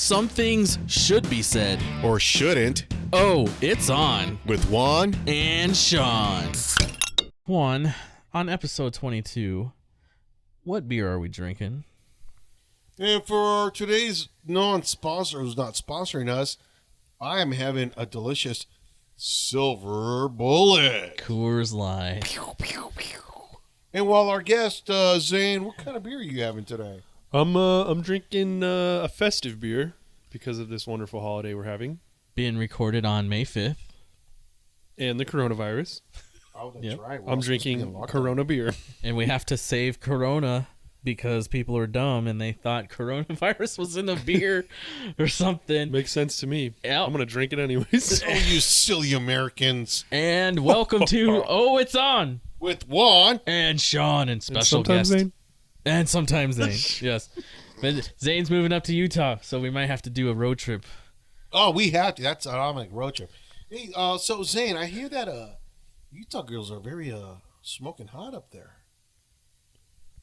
Some things should be said. Or shouldn't. Oh, it's on. With Juan and Sean. Juan, on episode 22, what beer are we drinking? And for today's non-sponsor who's not sponsoring us, I am having a delicious Silver Bullet. Coors Light. And while our guest, Zane, what kind of beer are you having today? I'm drinking a festive beer because of this wonderful holiday we're having. Being recorded on May 5th. And the coronavirus. Oh, that's right. I'm drinking Corona beer. And we have to save Corona because people are dumb and they thought coronavirus was in a beer or something. Makes sense to me. Yep. I'm going to drink it anyways. Oh, you silly Americans. And welcome to Oh, It's On. With Juan And Sean and special and sometimes guest. Zane. And sometimes Zane, yes. But Zane's moving up to Utah, so we might have to do a road trip. Oh, we have to. That's an automatic road trip. Hey, so Zane, I hear that Utah girls are very smoking hot up there.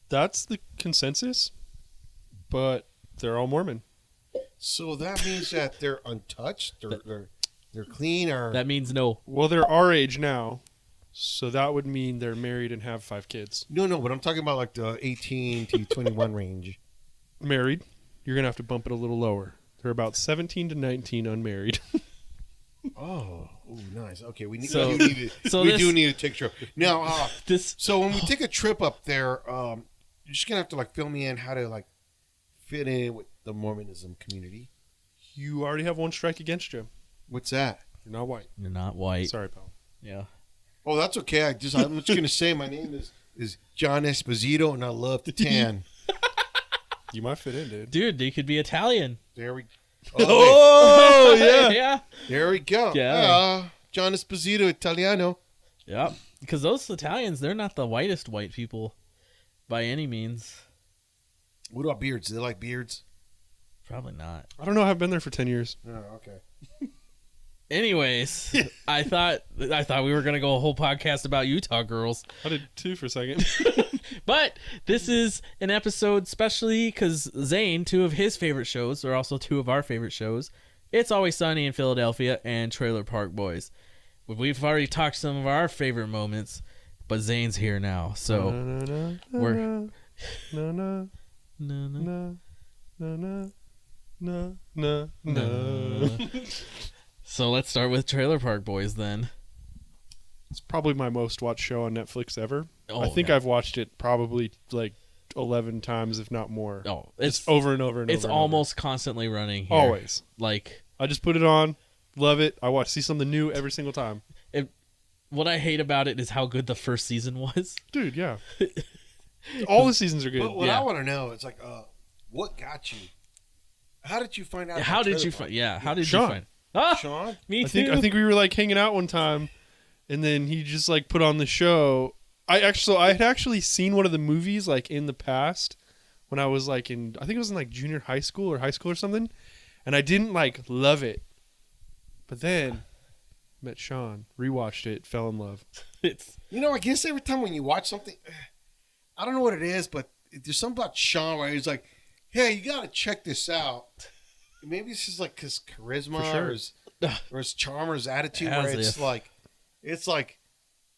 That's the consensus, but they're all Mormon. So that means that they're untouched, they're clean, or That means no. Well, they're our age now, so that would mean they're married and have 5 kids. no, but I'm talking about like the 18 to 21 range. Married, you're going to have to bump it a little lower. They're about 17 to 19 unmarried. Oh, nice. Okay, we need, So- we do need to, so we this- do need to take a trip now. This So when we take a trip up there, you're just gonna have to like fill me in how to like fit in with the Mormonism community. You already have one strike against you. What's that? You're not white. you're not white. Sorry, pal. Yeah. Oh, that's okay. I'm just gonna say my name is John Esposito, and I love to tan. You might fit in, dude. Dude, they could be Italian. There we. Oh, yeah. Yeah. There we go. Yeah. John Esposito, Italiano. Yep. Because those Italians, they're not the whitest white people by any means. What about beards? Do they like beards? Probably not. I don't know. I've been there for 10 years. Oh, okay. Anyways, I thought we were gonna go a whole podcast about Utah girls, I did too for a second. but this is an episode specially because Zane, 2 of his favorite shows are also 2 of our favorite shows. It's Always Sunny in Philadelphia and Trailer Park Boys. We've already talked some of our favorite moments, but Zane's here now, so we're no, no, no, no. no, no, no, no. So let's start with Trailer Park Boys then. It's probably my most watched show on Netflix ever. Oh, I think yeah. I've watched it probably like 11 times, if not more. Oh, It's over and over and over. It's and almost constantly running here. Always. Like, I just put it on, love it. I see something new every single time. what I hate about it is how good the first season was. Dude, yeah. All the seasons are good. But what Yeah. I want to know is like, what got you? How did you find out? How about did Trailer you Park? find? Yeah, how did Sean. you find? Ah, Sean? me I too. think we were like hanging out one time, and then he just like put on the show. I had actually seen one of the movies like in the past when I was like I think it was in like junior high school or high school or something, and I didn't like love it. But then met Sean, rewatched it, fell in love. It's I guess every time when you watch something, I don't know what it is, but there's something about Sean where he's like, hey, you got to check this out. Maybe it's just like his charisma For sure. or his charm or his attitude where it's like,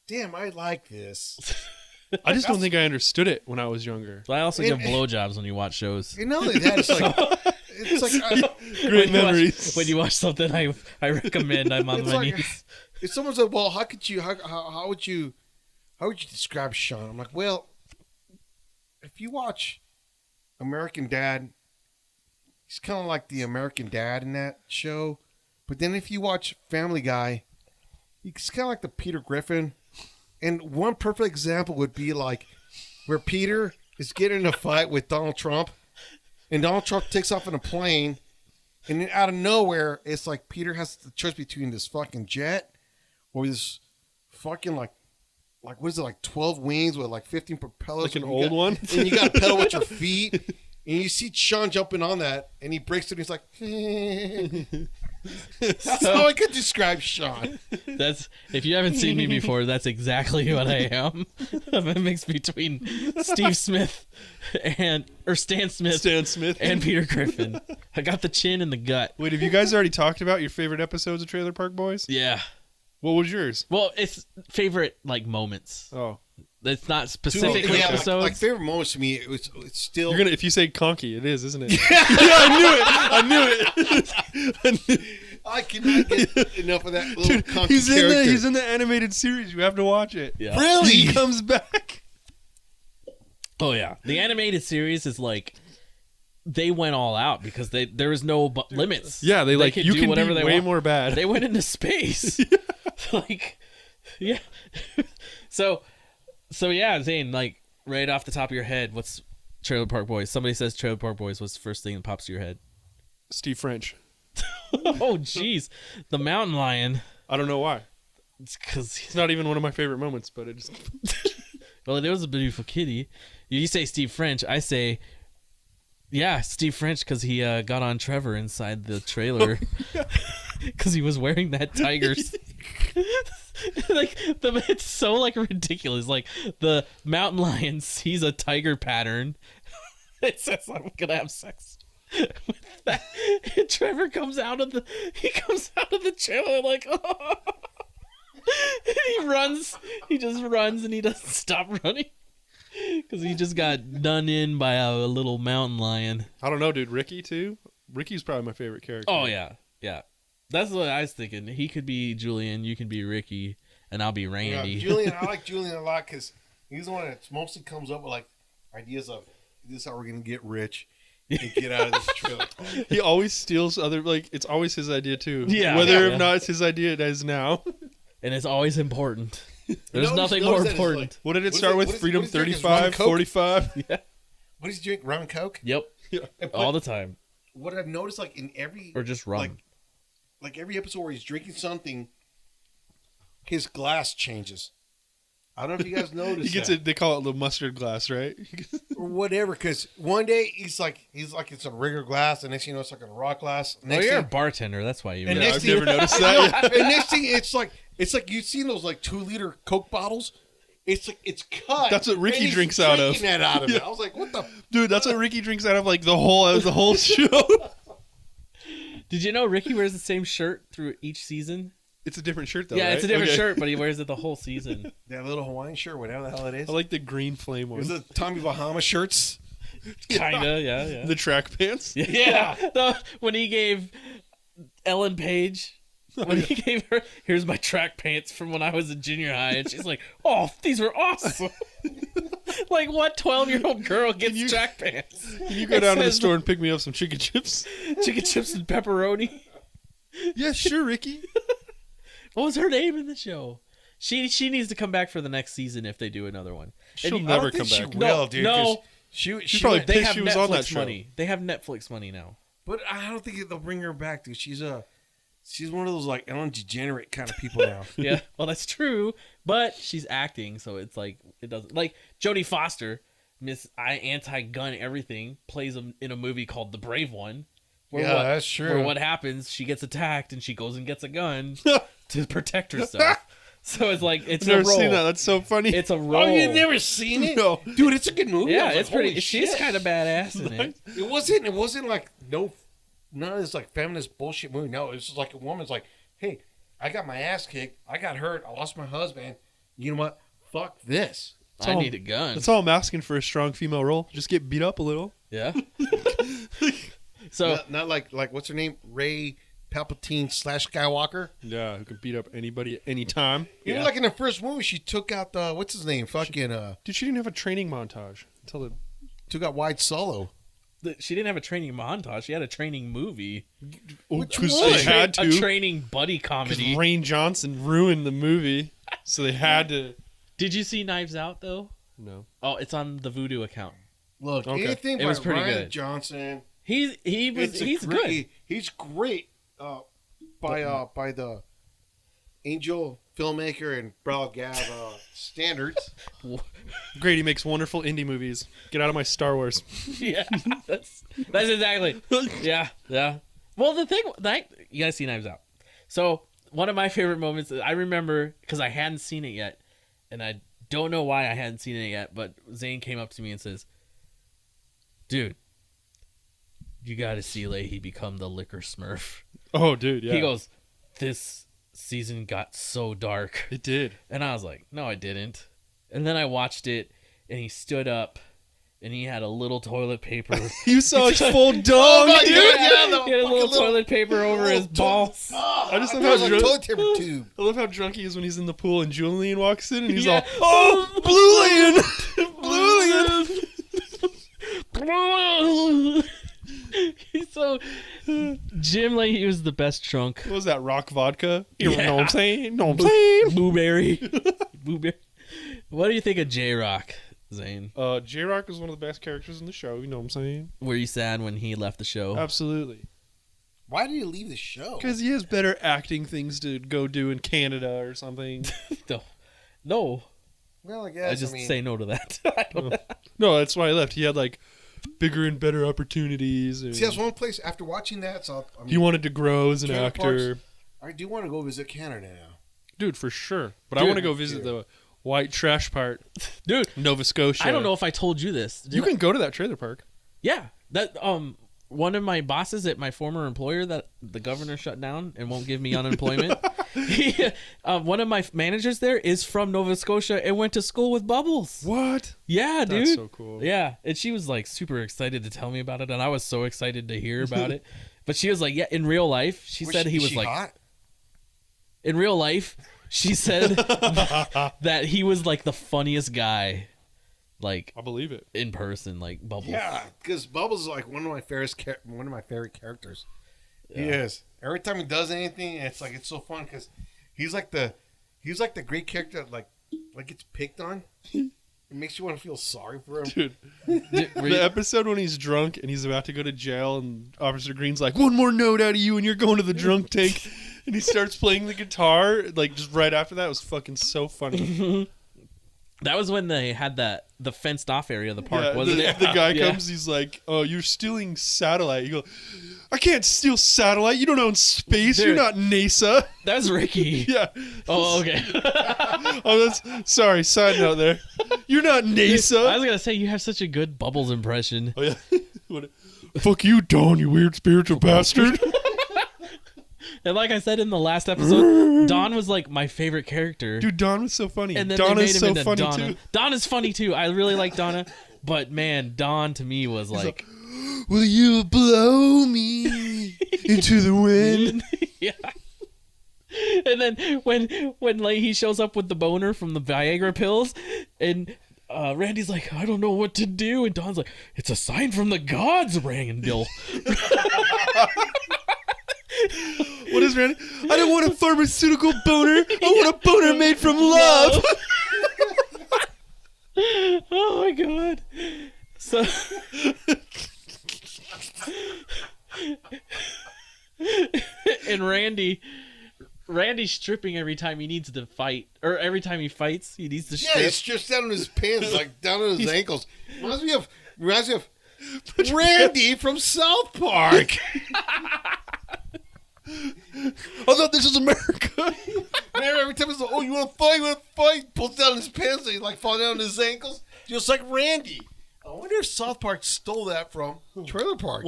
damn, I like this. I just don't think I understood it when I was younger. I also give blowjobs when you watch shows. You know that it's like Great memories. When you watch something I recommend, I'm on It's my like- knees. if someone's like, well, how would you describe Sean? I'm like, well, if you watch American Dad, he's kind of like the American Dad in that show. But then if you watch Family Guy, he's kind of like the Peter Griffin. And one perfect example would be like where Peter is getting in a fight with Donald Trump, and Donald Trump takes off in a plane, and then out of nowhere, it's like Peter has the choice between this fucking jet or this fucking like what is it, like 12 wings with like 15 propellers. Like an old one? And you got to pedal with your feet. And you see Sean jumping on that, and he breaks it, and he's like, That's how I could describe Sean. That's if you haven't seen me before, that's exactly what I am. I'm a mix between Steve Smith or Stan Smith and Peter Griffin. I got the chin and the gut. Wait, have you guys already talked about your favorite episodes of Trailer Park Boys? Yeah. What was yours? Well, it's favorite like moments. Oh, It's not specifically Yeah, episodes. like favorite moments to me, it's still. you're gonna if you say conky, it is, isn't it? Yeah, I knew it. I cannot get enough of that little Dude, conky he's character. in the animated series. You have to watch it. Yeah. Really? He comes back. Oh yeah, the animated series is like they went all out because there was no limits. Yeah, they like could you do can whatever be they way want. more bad. They went into space. Like, yeah. So yeah, Zane. Like right off the top of your head, what's Trailer Park Boys? Somebody says Trailer Park Boys. What's the first thing that pops to your head? Steve French. Oh jeez, the mountain lion. I don't know why. It's because It's not even one of my favorite moments, but it just well, there was a beautiful kitty. You say Steve French. I say, yeah, Steve French because he got on Trevor inside the trailer because he was wearing that tiger's. Like it's so like ridiculous. Like the mountain lion sees a tiger pattern. It says I'm gonna have sex with that. And Trevor comes out of the trailer like oh. He runs. He just runs and he doesn't stop running because he just got done in by a little mountain lion. I don't know, dude. Ricky too. Ricky's probably my favorite character. Oh yeah. That's what I was thinking. He could be Julian, you can be Ricky, and I'll be Randy. Yeah, Julian, I like Julian a lot because he's the one that mostly comes up with like ideas of this is how we're gonna get rich and get out of this trailer. He always steals other it's always his idea too. Yeah. Whether Yeah. or not it's his idea, it is now. And it's always important. There's always nothing knows more that it's important. like- What did it What is start it- with? what is- Freedom what is drinking? Is rum 35, and Coke? 45? Yeah. What does he drink? Rum and Coke? Yep. But All the time. what I've noticed, like in every Or just rum. like every episode where he's drinking something, his glass changes. I don't know if you guys noticed. He gets that. it. They call it the mustard glass, right? Or whatever. Because one day he's like it's a regular glass, and next thing you know it's like a rock glass. Oh, Next you're a thing, bartender. That's why you. And know. next I've thing- never noticed that. and next thing it's like you've seen those like 2-liter Coke bottles. It's like it's cut. That's what Ricky and he's drinks out of. drinking that out of it. I was like, what the? Dude, that's what Ricky drinks out of like the whole show. Did you know Ricky wears the same shirt through each season? It's a different shirt though. Yeah, right? it's a different Okay. shirt, but he wears it the whole season. That little Hawaiian shirt, whatever the hell it is. I like the green flame one. Was it Tommy Bahama shirts? Kinda, yeah. The track pants. Yeah. When he gave Ellen Page, he gave her, here's my track pants from when I was in junior high, and she's like, oh, these were awesome. Like, what 12-year-old girl gets track pants? Can you go down to the store and pick me up some chicken chips? Chicken chips and pepperoni. Yeah, sure, Ricky. What was her name in the show? She needs to come back for the next season if they do another one. She'll And never I don't think come back. She will, dude. 'cause No. She probably went- They pissed have she was Netflix on that show. money. They have Netflix money now. But I don't think they'll bring her back, dude. She's one of those like Ellen DeGenerate kind of people now. Yeah, well, that's true, but she's acting, so it's like it doesn't like Jodie Foster, Miss Anti-Gun Everything, plays in a movie called The Brave One. Where Yeah, that's true. Where what happens? She gets attacked, and she goes and gets a gun to protect herself. So it's like it's I've never a role. seen that. That's so funny. It's a role. Oh, you've never seen it? No. Dude, it's a good movie. I Yeah, was it's like, pretty. holy She's shit. kind of badass in it. It wasn't like none of this like feminist bullshit movie. No, it's just like a woman's like, hey, I got my ass kicked. I got hurt. I lost my husband. You know what? Fuck this. I need a gun. That's all I'm asking for a strong female role. Just get beat up a little. Yeah. So Not like what's her name? Ray Palpatine / Skywalker. Yeah, who can beat up anybody at any time. You know, like in the first movie, she took out the what's his name? Fucking Dude, she didn't have a training montage until the took out Wide Solo. she didn't have a training montage. She had a training movie. Which because one? they had A to. training buddy Because comedy. Rain Johnson ruined the movie, so they had to. Did you see Knives Out though? No. Oh, it's on the Voodoo account. Look, Okay. anything It by was pretty Ryan good. Johnson. He's good. He's great. By the Angel filmmaker and Brad Gav standards. Great, he makes wonderful indie movies. Get out of my Star Wars. Yeah, that's exactly. Yeah. Well, the thing that You gotta see Knives Out. So one of my favorite moments, I remember because I hadn't seen it yet, and I don't know why I hadn't seen it yet, but Zane came up to me and says, "Dude, you gotta see Leahy become the liquor Smurf." Oh, dude, yeah. He goes, "This season got so dark." It did. And I was like, "No, I didn't." And then I watched it, and he stood up, and he had a little toilet paper. You saw his full dong, Oh my dude. God, yeah, He had a little toilet paper over his balls. I just love It how was like drunk. toilet paper tube. I love how drunk he is when he's in the pool and Julian walks in and he's Yeah. all, "Oh, Blue Lion, Blue Lion." He's so Jim Leahy was the best drunk. What was that? Rock vodka? You Yeah. know what I'm saying? Know what I'm saying? Blueberry. Blueberry. What do you think of J-Rock, Zane? J-Rock is one of the best characters in the show. You know what I'm saying? Were you sad when he left the show? Absolutely. Why did he leave the show? Because he has better acting things to go do in Canada or something. No. Well, I guess. I just mean, say no to that. I don't- No, that's why he left. He had like bigger and better opportunities. And See, that's one place after watching that. So I mean, he wanted to grow as an Trailer actor. I do want to go visit Canada now. Dude, for sure. But I Dude, want to go visit the white trash part, Dude, Nova Scotia. I don't know if I told you this. You can go to that trailer park. Yeah. That one of my bosses at my former employer that the governor shut down and won't give me unemployment. One of my managers there is from Nova Scotia and went to school with Bubbles. What? Yeah, dude. That's so cool. Yeah, and she was like super excited to tell me about it, and I was so excited to hear about it. But she was like, "Yeah, in real life," she said he is was she like, hot? in real life, she said that he was like the funniest guy, like I believe it. in person, like Bubbles. Yeah, because Bubbles is like one of my favorite characters. He is. Every time he does anything, it's like it's so fun because he's like the great character that like gets picked on. It makes you want to feel sorry for him. Dude, Were the you- episode when he's drunk and he's about to go to jail and Officer Green's like, "One more note out of you and you're going to the drunk tank." And he starts playing the guitar, like just right after that. It was fucking so funny. that was when they had the fenced off area of the park, Yeah, wasn't the, it? the guy Yeah. comes, he's like, "Oh, you're stealing satellite." You go, "I can't steal satellite. You don't own space. Dude. You're not NASA." That's Ricky. Yeah. Oh, okay. Oh, that's sorry. Side note there. You're not I NASA. was gonna say you have such a good Bubbles impression. Oh yeah. What- Fuck you, Don. You weird spiritual bastard. And like I said in the last episode, Don was like my favorite character. Dude, Don was so funny. and then Donna's they made him so into funny Donna. too. Donna's funny too. I really like Donna, but man, Don to me was like, Will you blow me into the wind? yeah. And then when Leahy shows up with the boner from the Viagra pills, and Randy's like, "I don't know what to do," and Don's like, "It's a sign from the gods, Randall." What is Randy? I don't want a pharmaceutical boner. I want a boner made from love. Oh my god. So and Randy's stripping every time he needs to fight, or every time he fights, he needs to Yeah, strip. he strips down his pants, like down to his ankles. Reminds me of Randy from South Park. I thought this was America. Man, every time he's like, "Oh, you want to fight? You want to fight?" Pulls down his pants and he like falls down his ankles, just like Randy. I wonder if South Park stole that from Trailer Park.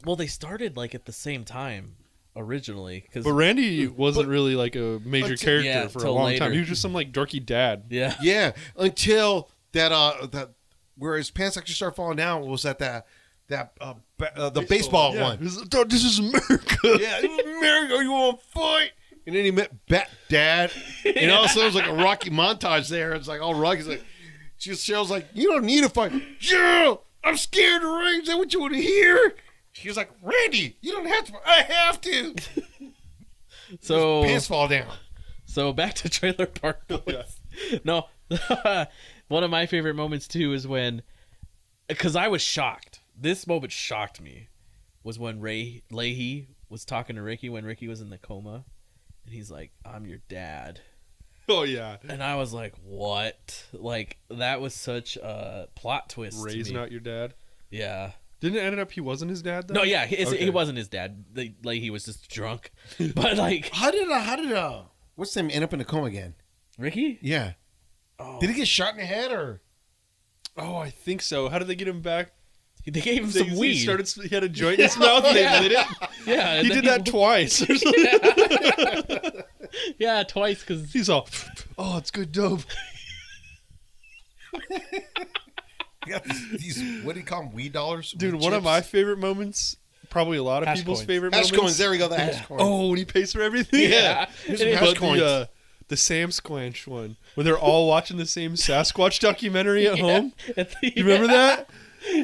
Well, they started like at the same time originally, because But Randy wasn't really like a major Until- character yeah, for a till long later. time. He was just some like dorky dad. yeah, yeah, until that where his pants actually started falling down was at the baseball Yeah. one. He was, I thought this is America. Yeah, America, you want to fight? And then he met Bat Dad, and all of a sudden it was like a Rocky montage there. It's like all Rocky's like, Cheryl's like, "You don't need to fight, Cheryl. I'm scared to ring. Is that what you want to hear?" She was like, "Randy, you don't have to. I have to." so Pants fall down. So back to Trailer Park Boys. No, one of my favorite moments too is when, because I was shocked. This moment shocked me, was when Leahy was talking to Ricky when Ricky was in the coma, and he's like, "I'm your dad," Oh yeah. and I was like, "What?" Like that was such a plot twist. to Ray's me. not your dad. Yeah, Didn't it end up he wasn't his dad though? No, yeah, he Okay. wasn't his dad. Like he was just drunk. But like How did what's his name end up in a coma again? Ricky? Yeah. Oh. Did he get shot in the head or? Oh, I think so. How did they get him back? They gave him some weed. He had a joint in his mouth. And they lit it. Yeah, and He then did that twice. Or something. Yeah, twice because He's all, oh, it's good dope. He got these what do you call them? Weed dollars? Dude, Weed one of chips? my favorite moments, probably a lot of Hash people's coins. favorite hash moments. coins. There we go. The hash coins. Oh, when he pays for everything? Yeah. Here's And some it- hash But coins. the Sam Squanch one, where they're all watching the same Sasquatch documentary at home. You remember that?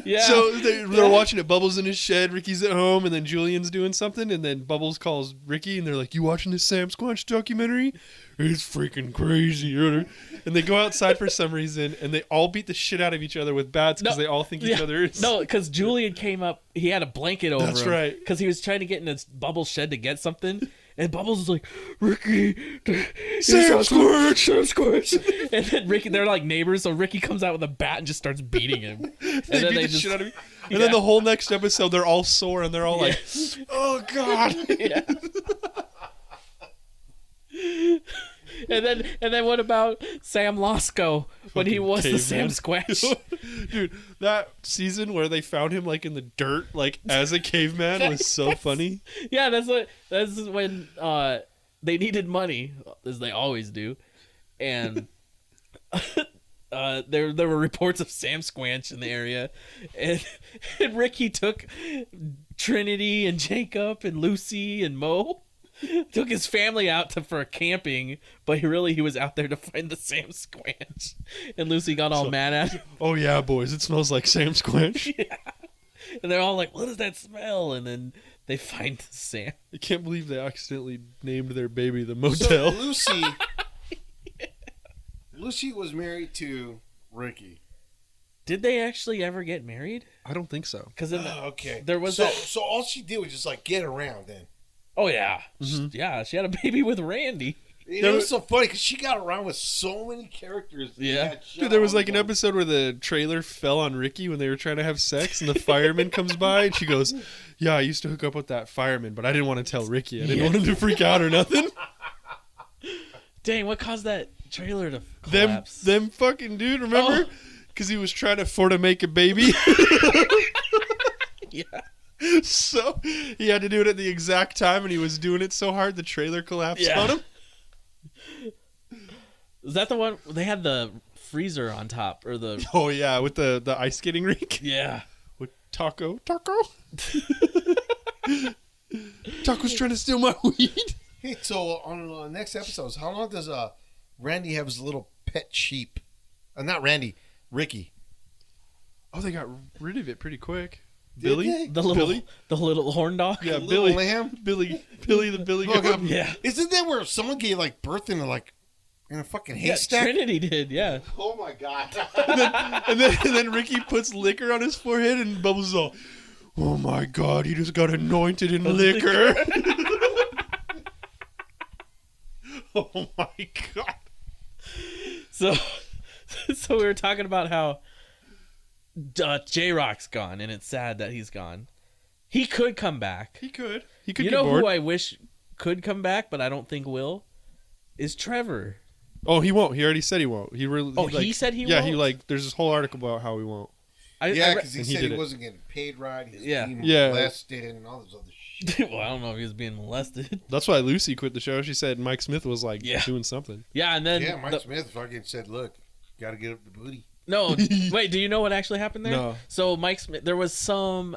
Yeah. So they're watching it. Bubbles in his shed, Ricky's at home, and then Julian's doing something, and then Bubbles calls Ricky, and they're like, "You watching this Sam Squanch documentary? It's freaking crazy." And they go outside for some reason, and they all beat the shit out of each other with bats because No, they all think each other is. No, because Julian came up. He had a blanket over That's him. right. Because he was trying to get in his Bubbles shed to get something. And Bubbles is like, Ricky, Sam Squanch! Sam Squanch. And then Ricky, they're like neighbors, so Ricky comes out with a bat and just starts beating him. And They then beat the just, shit out of me. And then the whole next episode, they're all sore, and they're all like, "Oh God!" Yeah. And then what about Sam Losco when he Fucking was the Sam caveman. Squanch? Dude, that season where they found him like in the dirt, like as a caveman, was so funny. Yeah, that's when they needed money, as they always do, and there were reports of Sam Squanch in the area, and Ricky took Trinity and Jacob and Lucy and Mo. Took his family out for camping, but he was out there to find the Sam Squanch. And Lucy got all mad at him. Oh yeah, boys, it smells like Sam Squanch. Yeah. And they're all like, what does that smell? And then they find Sam. I can't believe they accidentally named their baby the So motel. Lucy was married to Ricky. Did they actually ever get married? I don't think so. Because Okay. there was so, that. So all she did was just like get around then. Oh yeah, Mhm. yeah. She had a baby with Randy. It was so funny because she got around with so many characters. Yeah. Dude, there was like an episode where the trailer fell on Ricky when they were trying to have sex, and the fireman comes by, and she goes, "Yeah, I used to hook up with that fireman, but I didn't want to tell Ricky. I didn't want him to freak out or nothing." Dang, what caused that trailer to collapse? Them fucking dude, remember? Because he was trying to make a baby. Yeah. So he had to do it at the exact time, and he was doing it so hard the trailer collapsed Yeah. on him. Is that the one they had the freezer on top or the? Oh yeah, with the ice skating rink Yeah. with Taco. Taco's trying to steal my weed. Hey, so on the next episodes, how long does Randy have his little pet sheep? Not Randy, Ricky. Oh, they got rid of it pretty quick. Did Billy, they? The little Billy, horn dog. yeah, Little Billy, lamb? Billy, the Billy Look goat. up. Yeah. Isn't that where someone gave like birth in a fucking Yeah, haystack? Trinity did. Yeah. Oh my god! and then Ricky puts liquor on his forehead, and Bubbles is all, "Oh my God, he just got anointed in liquor." Oh my God. So we were talking about how J-Rock's gone, and it's sad that he's gone. He could come back. He could. He could You get know bored. who I wish could come back, but I don't think will? Is Trevor. Oh, he won't. He already said he won't. He really. Oh, he said he Yeah, won't? he like. There's this whole article about how he won't. Yeah, because he And he said did he it. wasn't getting paid right. He was Yeah. being Yeah. molested and all this other shit. well, I don't know if he was being molested. That's why Lucy quit the show. She said Mike Smith was like Yeah. doing something. Yeah, and then Yeah, Mike Smith fucking said, "Look, got to get up the booty." no, wait. Do you know what actually happened there? No. So Mike Smith, there was some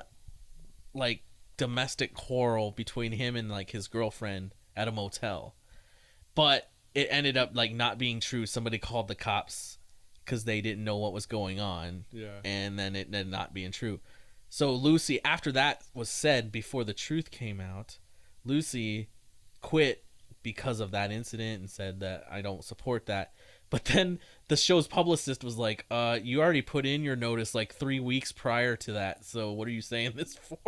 like domestic quarrel between him and like his girlfriend at a motel, but it ended up like not being true. Somebody called the cops because they didn't know what was going on. Yeah. And then it ended not being true. So Lucy, after that was said, before the truth came out, Lucy quit because of that incident and said that I don't support that. But then the show's publicist was like, you already put in your notice like 3 weeks prior to that, so what are you saying this for?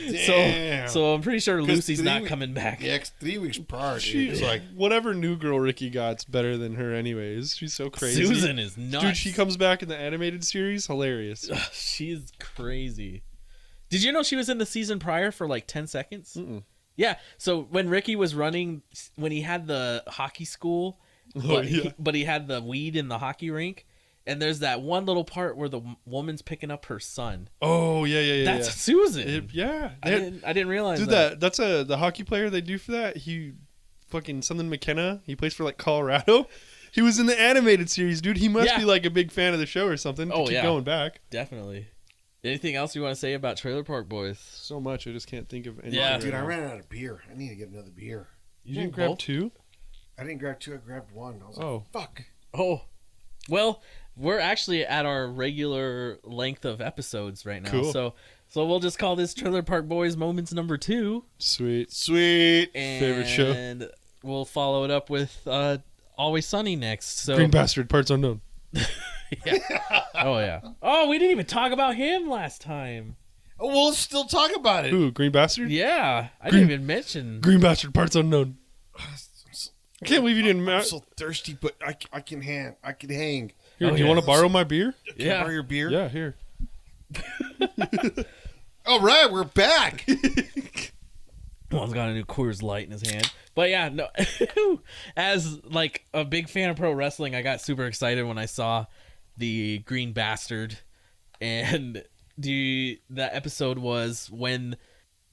Damn. So I'm pretty sure 'Cause Lucy's 3 not weeks- coming back. Yeah, 3 weeks prior, dude. She It's like, whatever new girl Ricky got's better than her anyways. She's so crazy. Susan is nuts. Dude, she comes back in the animated series. Hilarious. She's crazy. Did you know she was in the season prior for like 10 seconds? Mm-mm. Yeah. So when Ricky was running, when he had the hockey school, but he had the weed in the hockey rink, and there's that one little part where the woman's picking up her son. Oh yeah. That's Susan. I didn't realize dude, that. That's the hockey player they do for that. He fucking something McKenna. He plays for like Colorado. He was in the animated series, dude. He must be like a big fan of the show or something. To keep going back. Definitely. Anything else you want to say about Trailer Park Boys? So much, I just can't think of anything. Yeah, dude, I ran out of beer. I need to get another beer. You didn't grab two? I didn't grab two. I grabbed one. I was like, fuck. Oh, well, we're actually at our regular length of episodes right now. Cool. So we'll just call this Trailer Park Boys Moments number 2. Sweet. And favorite show. And we'll follow it up with Always Sunny next. So Green Bastard, parts unknown. yeah. Oh yeah. Oh, we didn't even talk about him last time. Oh, we'll still talk about it. Who? Green Bastard? Yeah, I didn't even mention Green Bastard, parts unknown. I can't believe you didn't. I'm so thirsty, but I can hang. Here, do you want to borrow my beer? Can I borrow your beer? Yeah, here. All right, we're back. One's got a new Coors Light in his hand. But yeah, no. As like a big fan of pro wrestling, I got super excited when I saw the Green Bastard, and that episode was when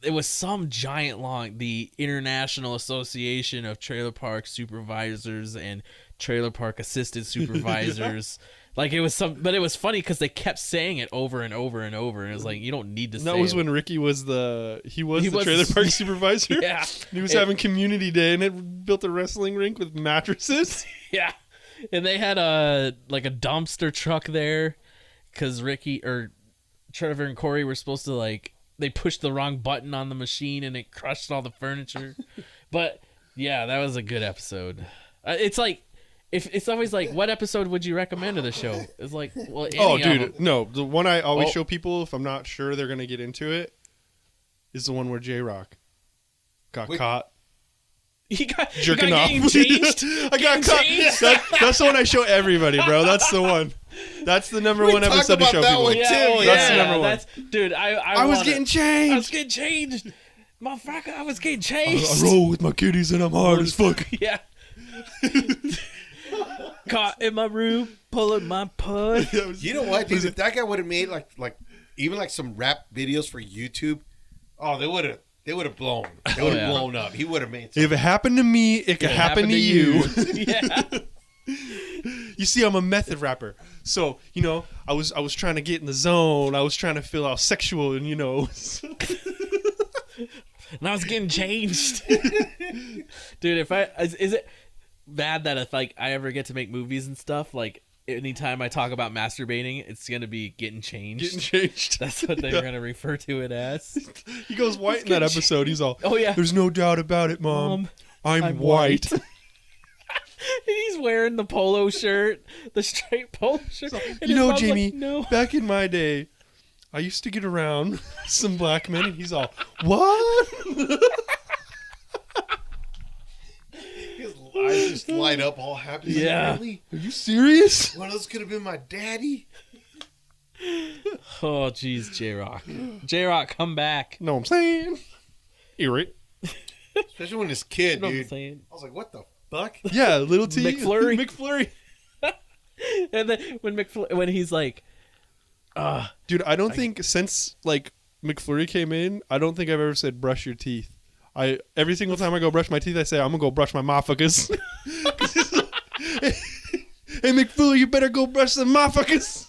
it was some giant long, the International Association of Trailer Park Supervisors and Trailer Park Assistant Supervisors. Like it was but it was funny because they kept saying it over and over and over, and it was like, you don't need to say it. That was when Ricky was the Trailer Park Supervisor. Yeah, he was having community day, and it built a wrestling rink with mattresses. Yeah, and they had a dumpster truck there because Ricky or Trevor and Corey were supposed to they pushed the wrong button on the machine and it crushed all the furniture. But yeah, that was a good episode. It's like. It's always like, what episode would you recommend of the show? It's like, well, no. The one I always show people if I'm not sure they're gonna get into it is the one where J-Rock got caught. He got jerking off. Changed. I got caught. That's the one I show everybody, bro. That's the one. That's the number one episode to show people. One too. That's the number one. Dude, I was getting changed. I was getting changed. Motherfucker, I was getting changed. I roll with my kitties and I'm hard as fuck. Yeah. Caught in my room, pulling my pud. You know what, dude? If that guy would have made even some rap videos for YouTube, they would have blown. They would have blown up. He would have made. If it happened to me, it could happen to you. Yeah. You see, I'm a method rapper, so I was trying to get in the zone. I was trying to feel all sexual, and and I was getting changed. Dude, is it bad that if I ever get to make movies and stuff, anytime I talk about masturbating, it's gonna be getting changed. That's what they're gonna refer to it as. He goes white in that episode. He's all, oh yeah, there's no doubt about it, Mom. I'm white. He's wearing the polo shirt, the straight polo shirt. Jamie, no. Back in my day, I used to get around some black men, and he's all, what? Eyes just light up all happy. Yeah. Like, really? Are you serious? One of those could have been my daddy. Oh, jeez, J-Rock. J-Rock, come back. No, I'm saying. You're right. Especially when this kid, dude. I was like, what the fuck? Yeah, little T. McFlurry. And then when he's like, dude, I don't think since McFlurry came in, I don't think I've ever said brush your teeth. Every single time I go brush my teeth, I say I'm gonna go brush my motherfuckers. Hey McFlurry, you better go brush the motherfuckers.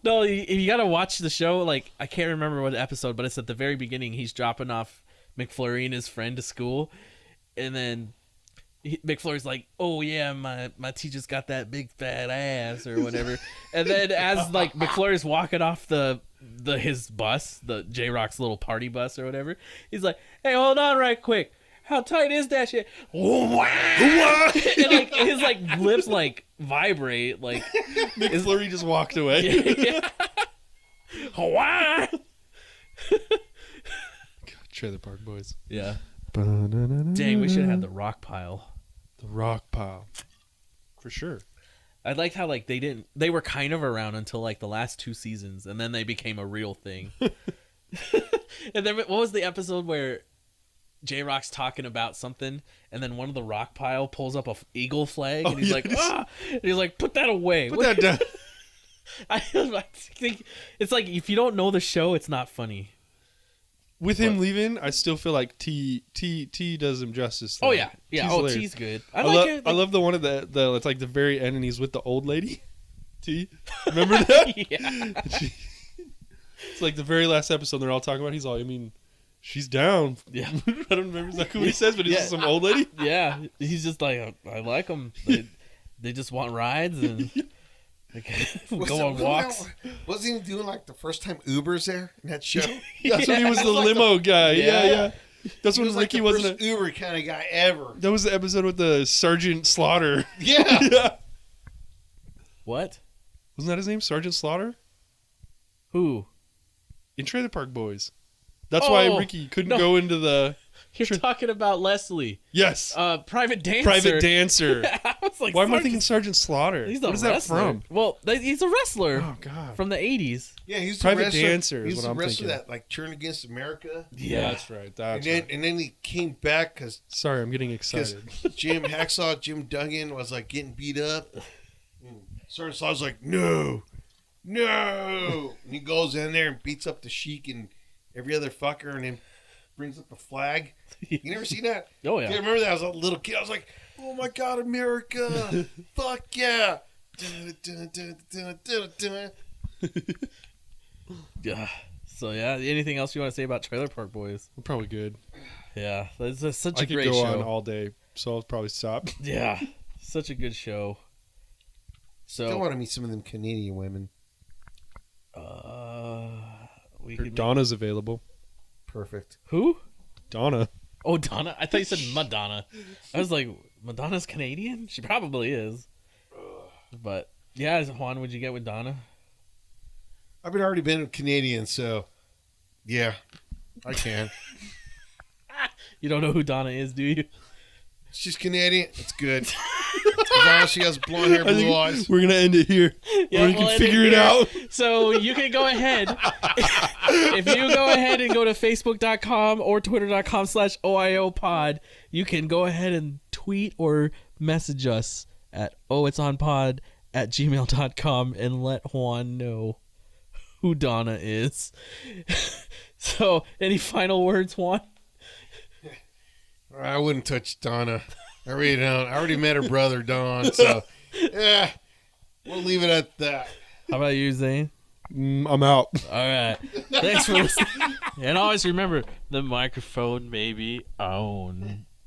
No, you gotta watch the show. I can't remember what episode, but it's at the very beginning. He's dropping off McFlurry and his friend to school, and then McFlurry's like, "Oh yeah, my teacher's got that big fat ass or whatever." And then as McFlurry's walking off his bus, the J-Rock's little party bus or whatever, he's like, "Hey, hold on right quick. How tight is that shit?" And his lips vibrate. McFlurry just walked away. Yeah. God, Trailer Park Boys. Yeah. Dang, we should have had the rock pile. The rock pile. For sure. I liked how like they were kind of around until like the last 2 seasons, and then they became a real thing. And then what was the episode where J-Rock's talking about something, and then one of the rock pile pulls up a eagle flag, and he's like, ah! And he's like, put that away. Put that down. I think it's like, if you don't know the show, it's not funny. With him leaving, I still feel like T does him justice. Oh yeah. T's Oh, hilarious. T's good. I like it. I love the one at the it's like the very end, and he's with the old lady. T, remember that? Yeah. It's like the very last episode. They're all talking about. He's all, I mean, she's down. Yeah. I don't remember exactly what he says, but he's just some old lady. Yeah. He's just like, I like them. They just want rides and go on walks. Wasn't he doing like the first time Uber's there in that show? That's when he was the limo guy. Yeah. That's when Ricky was wasn't the first Uber kind of guy ever. That was the episode with the Sergeant Slaughter. Yeah. What? Wasn't that his name, Sergeant Slaughter? Who? In Trailer Park Boys. That's why Ricky couldn't go into the... You're talking about Leslie. Yes. Private Dancer. Private Dancer. I was like, why am I thinking Sergeant Slaughter? He's what a is wrestler. that from? Well, he's a wrestler. Oh, God. From the 80s. Yeah, he's the Private wrestler. Dancer is He's what the I'm wrestler thinking. that like turned against America. Yeah. That's right. And then he came back because Sorry, I'm getting excited. Jim Duggan was like getting beat up. And Sergeant Slaughter's like, no. And he goes in there and beats up the Sheik and every other fucker, and then brings up the flag. You never seen that? Oh, yeah. I remember that. I was a little kid. I was like, oh my God, America. Fuck yeah. Yeah. So, yeah. Anything else you want to say about Trailer Park Boys? We're probably good. Yeah. It's such I a could great go show. on all day, so I'll probably stop. Yeah. Such a good show. Still So, want to meet some of them Canadian women. we Or could Donna's available. Perfect. Who? Donna. Oh, Donna. I thought you said Madonna. I was like, Madonna's Canadian? She probably is. But, yeah, Juan, would you get with Donna? I've already been Canadian, so yeah, I can. You don't know who Donna is, do you? She's Canadian. It's good. As long as she has blonde hair, I think blue eyes. we're going to end it here. Yeah, or you we'll can end figure it it here. out. So you can go ahead. If you go ahead and go to facebook.com or twitter.com/OIOpod, you can go ahead and tweet or message us at ohitsonpod@gmail.com and let Juan know who Donna is. So, any final words, Juan? I wouldn't touch Donna. I really don't. I already met her brother, Don. So, yeah, we'll leave it at that. How about you, Zane? I'm out. All right. Thanks for listening. And always remember, the microphone may be on.